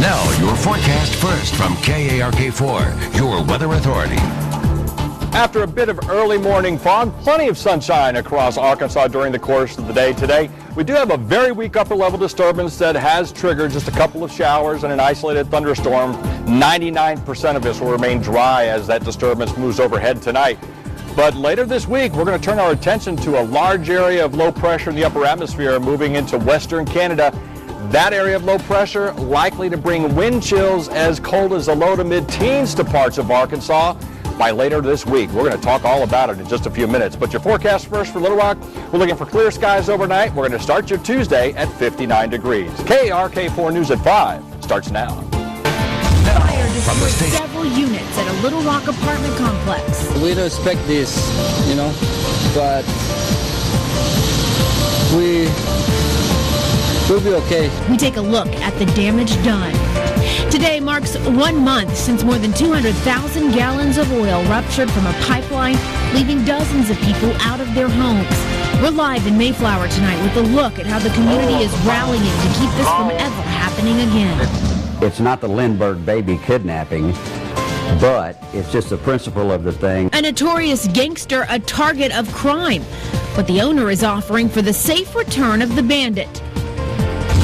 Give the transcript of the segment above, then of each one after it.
Now, your forecast first from KARK4, your weather authority. After a bit of early morning fog, plenty of sunshine across Arkansas during the course of the day today. We do have a very weak upper level disturbance that has triggered just a couple of showers and an isolated thunderstorm. 99% of this will remain dry as that disturbance moves overhead tonight. But later this week, we're going to turn our attention to a large area of low pressure in the upper atmosphere moving into western Canada. That area of low pressure likely to bring wind chills as cold as the low to mid-teens to parts of Arkansas by later this week. We're going to talk all about it in just a few minutes. But your forecast first for Little Rock, we're looking for clear skies overnight. We're going to start your Tuesday at 59 degrees. KARK4 News at 5 starts now. Fire destroyed several units at a Little Rock apartment complex. We don't expect this, but we'll be okay. We take a look at the damage done. Today marks 1 month since more than 200,000 gallons of oil ruptured from a pipeline, leaving dozens of people out of their homes. We're live in Mayflower tonight with a look at how the community is rallying to keep this from ever happening again. It's not the Lindbergh baby kidnapping, but it's just the principle of the thing. A notorious gangster, a target of crime. What the owner is offering for the safe return of the bandit.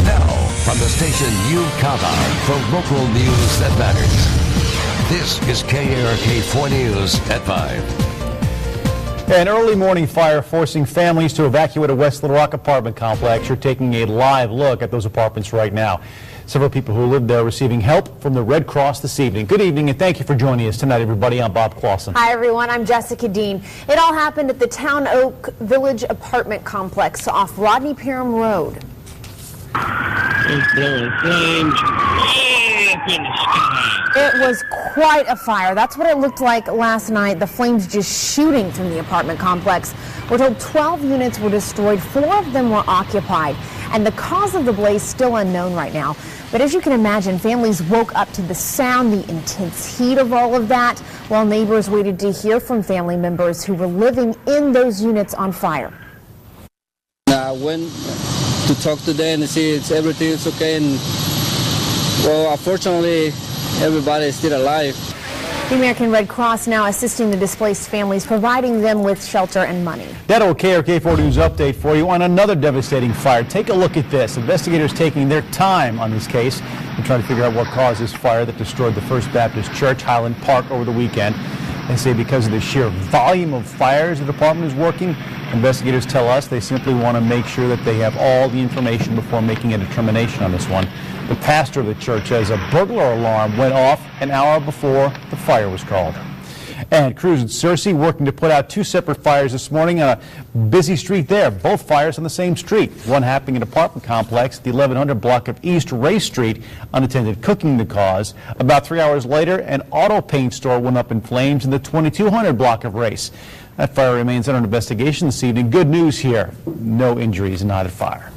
Now, from the station you count on for local news that matters. This is KARK4 News at 5. An early morning fire forcing families to evacuate a West Little Rock apartment complex. You're taking a live look at those apartments right now. Several people who live there receiving help from the Red Cross this evening. Good evening, and thank you for joining us tonight, everybody. I'm Bob Clausen. Hi, everyone. I'm Jessica Dean. It all happened at the Town Oak Village apartment complex off Rodney Parham Road. It was quite a fire. That's what it looked like last night. The flames just shooting from the apartment complex. We're told 12 units were destroyed. 4 of them were occupied. And the cause of the blaze still unknown right now. But as you can imagine, families woke up to the sound, the intense heat of all of that, while neighbors waited to hear from family members who were living in those units on fire. I went to talk to them and see everything is okay, and well, unfortunately, everybody is still alive. The American Red Cross now assisting the displaced families, providing them with shelter and money. That old KARK4 News update for you on another devastating fire. Take a look at this. Investigators taking their time on this case and trying to figure out what caused this fire that destroyed the First Baptist Church, Highland Park, over the weekend. They say because of the sheer volume of fires the department is working, investigators tell us they simply want to make sure that they have all the information before making a determination on this one. The pastor of the church says a burglar alarm went off an hour before the fire was called. And crews in Searcy working to put out 2 separate fires this morning on a busy street there. Both fires on the same street. One happening in an apartment complex at the 1100 block of East Race Street. Unattended cooking the cause. About 3 hours later, an auto paint store went up in flames in the 2200 block of Race. That fire remains under investigation this evening. Good news here. No injuries in either fire.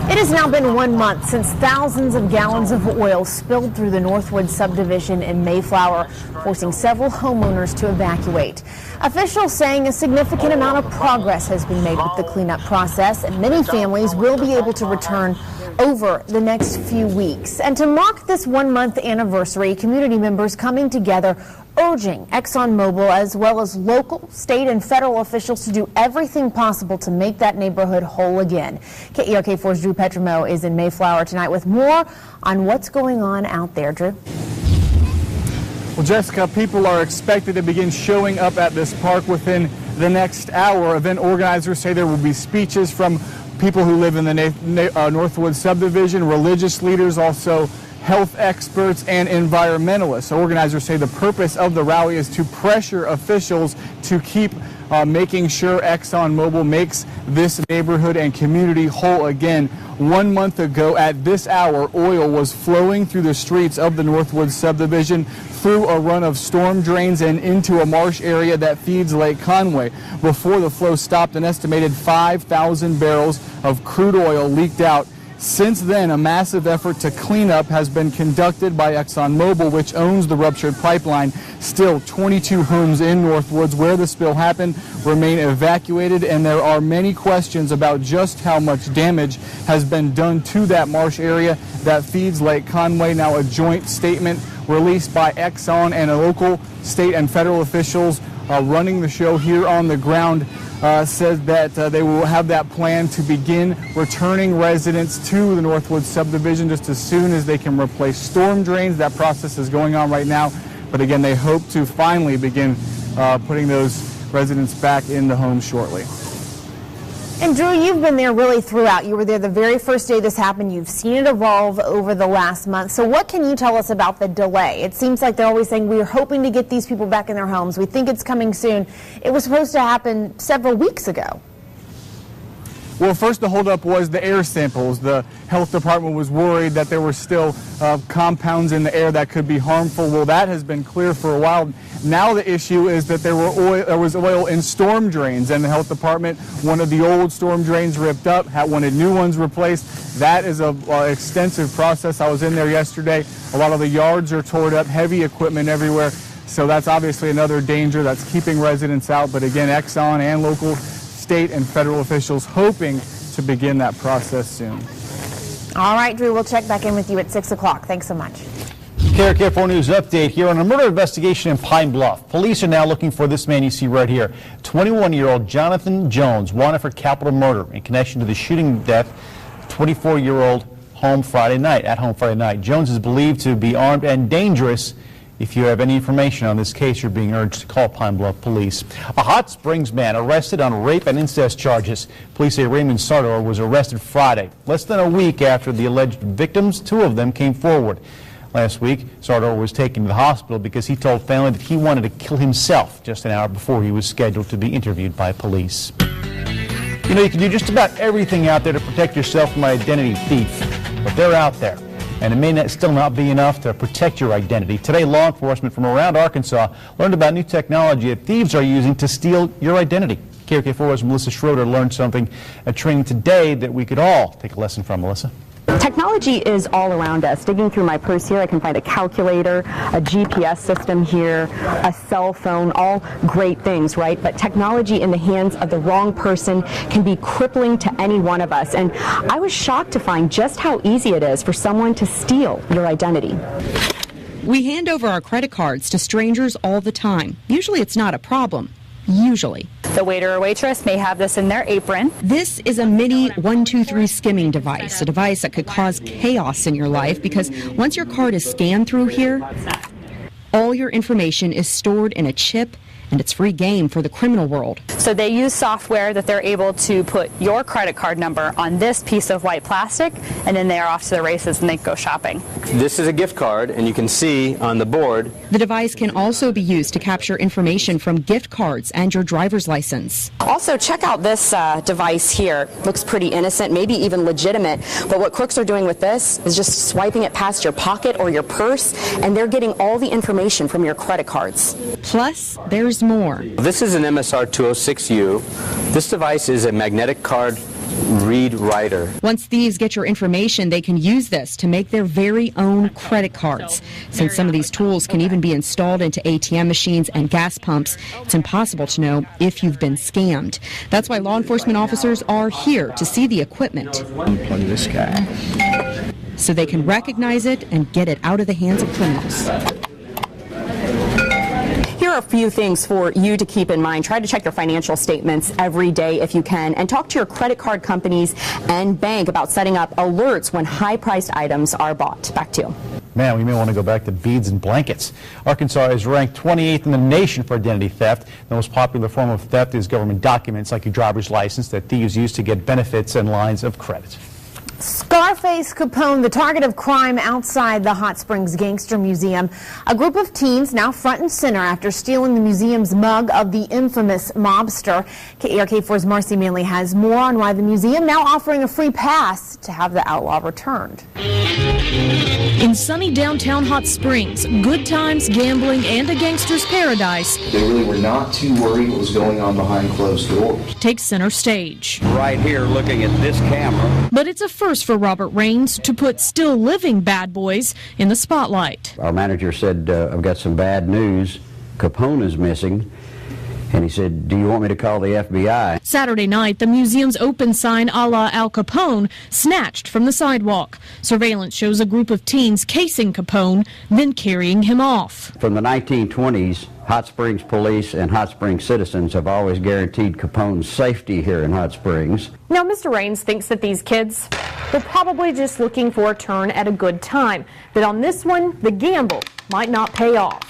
It has now been 1 month since thousands of gallons of oil spilled through the Northwood subdivision in Mayflower, forcing several homeowners to evacuate. Officials saying a significant amount of progress has been made with the cleanup process, and many families will be able to return over the next few weeks. And to mark this 1 month anniversary, community members coming together urging ExxonMobil as well as local, state, and federal officials to do everything possible to make that neighborhood whole again. KARK4's Drew Petrimo is in Mayflower tonight with more on what's going on out there. Drew? Well, Jessica, people are expected to begin showing up at this park within the next hour. Event organizers say there will be speeches from people who live in the Northwood subdivision, religious leaders, also health experts and environmentalists. Organizers say the purpose of the rally is to pressure officials to keep making sure ExxonMobil makes this neighborhood and community whole again. 1 month ago at this hour, oil was flowing through the streets of the Northwood subdivision through a run of storm drains and into a marsh area that feeds Lake Conway. Before the flow stopped, an estimated 5,000 barrels of crude oil leaked out Since then, a massive effort to clean up has been conducted by ExxonMobil, which owns the ruptured pipeline. Still, 22 homes in Northwoods where the spill happened remain evacuated, and there are many questions about just how much damage has been done to that marsh area that feeds Lake Conway. Now, a joint statement released by Exxon and local, state, and federal officials running the show here on the ground says that they will have that plan to begin returning residents to the Northwoods subdivision just as soon as they can replace storm drains. That process is going on right now, but again, they hope to finally begin putting those residents back in the homes shortly. And Drew, you've been there really throughout. You were there the very first day this happened. You've seen it evolve over the last month. So what can you tell us about the delay? It seems like they're always saying we're hoping to get these people back in their homes. We think it's coming soon. It was supposed to happen several weeks ago. Well, first the holdup was the air samples. The health department was worried that there were still compounds in the air that could be harmful. Well, that has been clear for a while. Now the issue is that there was oil in storm drains, and the health department wanted the old storm drains ripped up, wanted new ones replaced. That is an extensive process. I was in there yesterday. A lot of the yards are torn up, heavy equipment everywhere. So that's obviously another danger that's keeping residents out. But again, Exxon and local, state, and federal officials hoping to begin that process soon. All right, Drew, we'll check back in with you at 6 o'clock. Thanks so much. KARK 4 News update here on a murder investigation in Pine Bluff. Police are now looking for this man you see right here, 21-year-old Jonathan Jones, wanted for capital murder in connection to the shooting death of 24-year-old at home Friday night. Jones is believed to be armed and dangerous. If you have any information on this case, you're being urged to call Pine Bluff Police. A Hot Springs man arrested on rape and incest charges. Police say Raymond Sardor was arrested Friday, less than a week after the alleged victims, two of them, came forward. Last week, Sardor was taken to the hospital because he told family that he wanted to kill himself just an hour before he was scheduled to be interviewed by police. You know, you can do just about everything out there to protect yourself from an identity thief, but they're out there. And it may still not be enough to protect your identity. Today, law enforcement from around Arkansas learned about new technology that thieves are using to steal your identity. KARK 4's Melissa Schroeder learned something at training today that we could all take a lesson from. Melissa? Technology is all around us. Digging through my purse here, I can find a calculator, a GPS system here, a cell phone, all great things, right? But technology in the hands of the wrong person can be crippling to any one of us. And I was shocked to find just how easy it is for someone to steal your identity. We hand over our credit cards to strangers all the time. Usually it's not a problem. Usually. The waiter or waitress may have this in their apron. This is a mini 123 skimming device, a device that could cause chaos in your life because once your card is scanned through here, all your information is stored in a chip, and it's free game for the criminal world. So they use software that they're able to put your credit card number on this piece of white plastic, and then they're off to the races and they go shopping. This is a gift card, and you can see on the board. The device can also be used to capture information from gift cards and your driver's license. Also, check out this device here. Looks pretty innocent, maybe even legitimate, but what crooks are doing with this is just swiping it past your pocket or your purse, and they're getting all the information from your credit cards. Plus, there's more. This is an MSR 206U. This device is a magnetic card read writer. Once thieves get your information, they can use this to make their very own credit cards. Since some of these tools can even be installed into ATM machines and gas pumps, it's impossible to know if you've been scammed. That's why law enforcement officers are here to see the equipment. Unplug this guy. So they can recognize it and get it out of the hands of criminals. Here are a few things for you to keep in mind. Try to check your financial statements every day if you can, and talk to your credit card companies and bank about setting up alerts when high-priced items are bought. Back to you. Man, we may want to go back to beads and blankets. Arkansas is ranked 28th in the nation for identity theft. The most popular form of theft is government documents like your driver's license that thieves use to get benefits and lines of credit. Scarface Capone, the target of crime outside the Hot Springs Gangster Museum. A group of teens now front and center after stealing the museum's mug of the infamous mobster. KARK 4's Marcy Manley has more on why the museum now offering a free pass to have the outlaw returned. In sunny downtown Hot Springs, good times, gambling, and a gangster's paradise. They really were not too worried what was going on behind closed doors. Takes center stage. Right here looking at this camera. But it's a first first for Robert Raines to put still living bad boys in the spotlight. Our manager said, I've got some bad news. Capone is missing. And he said, do you want me to call the FBI? Saturday night, the museum's open sign a la Al Capone snatched from the sidewalk. Surveillance shows a group of teens casing Capone, then carrying him off. From the 1920s, Hot Springs police and Hot Springs citizens have always guaranteed Capone's safety here in Hot Springs. Now, Mr. Raines thinks that these kids were probably just looking for a turn at a good time. But on this one, the gamble might not pay off.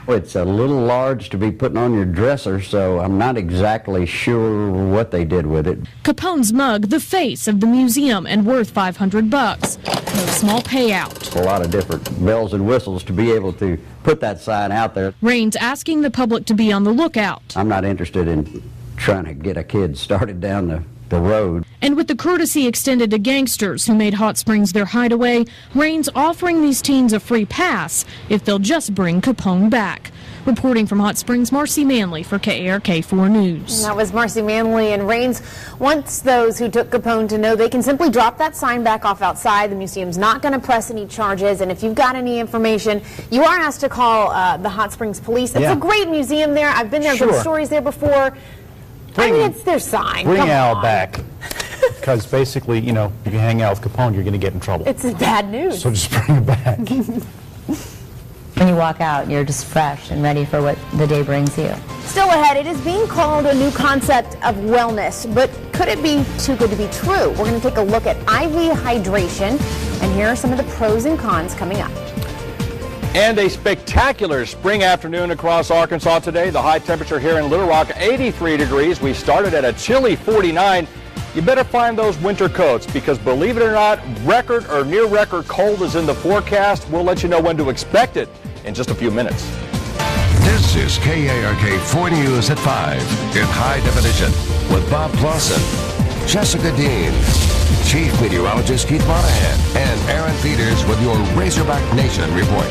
It's a little large to be putting on your dresser, so I'm not exactly sure what they did with it. Capone's mug, the face of the museum and worth $500. No small payout. A lot of different bells and whistles to be able to put that sign out there. Raines asking the public to be on the lookout. I'm not interested in trying to get a kid started down the road. And with the courtesy extended to gangsters who made Hot Springs their hideaway, Raines offering these teens a free pass if they'll just bring Capone back. Reporting from Hot Springs, Marcy Manley for KARK 4 News. That was Marcy Manley, and Raines wants those who took Capone to know they can simply drop that sign back off outside. The museum's not going to press any charges, and if you've got any information, you are asked to call the Hot Springs police. It's a great museum there. I've been there, done stories there before. It's their sign. Bring Al back. Because basically, you know, if you hang out with Capone, you're going to get in trouble. It's bad news. So just bring him back. When you walk out, you're just fresh and ready for what the day brings you. Still ahead, it is being called a new concept of wellness, but could it be too good to be true? We're going to take a look at IV hydration, and here are some of the pros and cons coming up. And a spectacular spring afternoon across Arkansas today. The high temperature here in Little Rock, 83 degrees. We started at a chilly 49. You better find those winter coats because, believe it or not, record or near record cold is in the forecast. We'll let you know when to expect it in just a few minutes. This is KARK 4 News at 5 in high definition with Bob Clausen, Jessica Dean, Chief Meteorologist Keith Monahan, and Aaron Peters with your Razorback Nation report.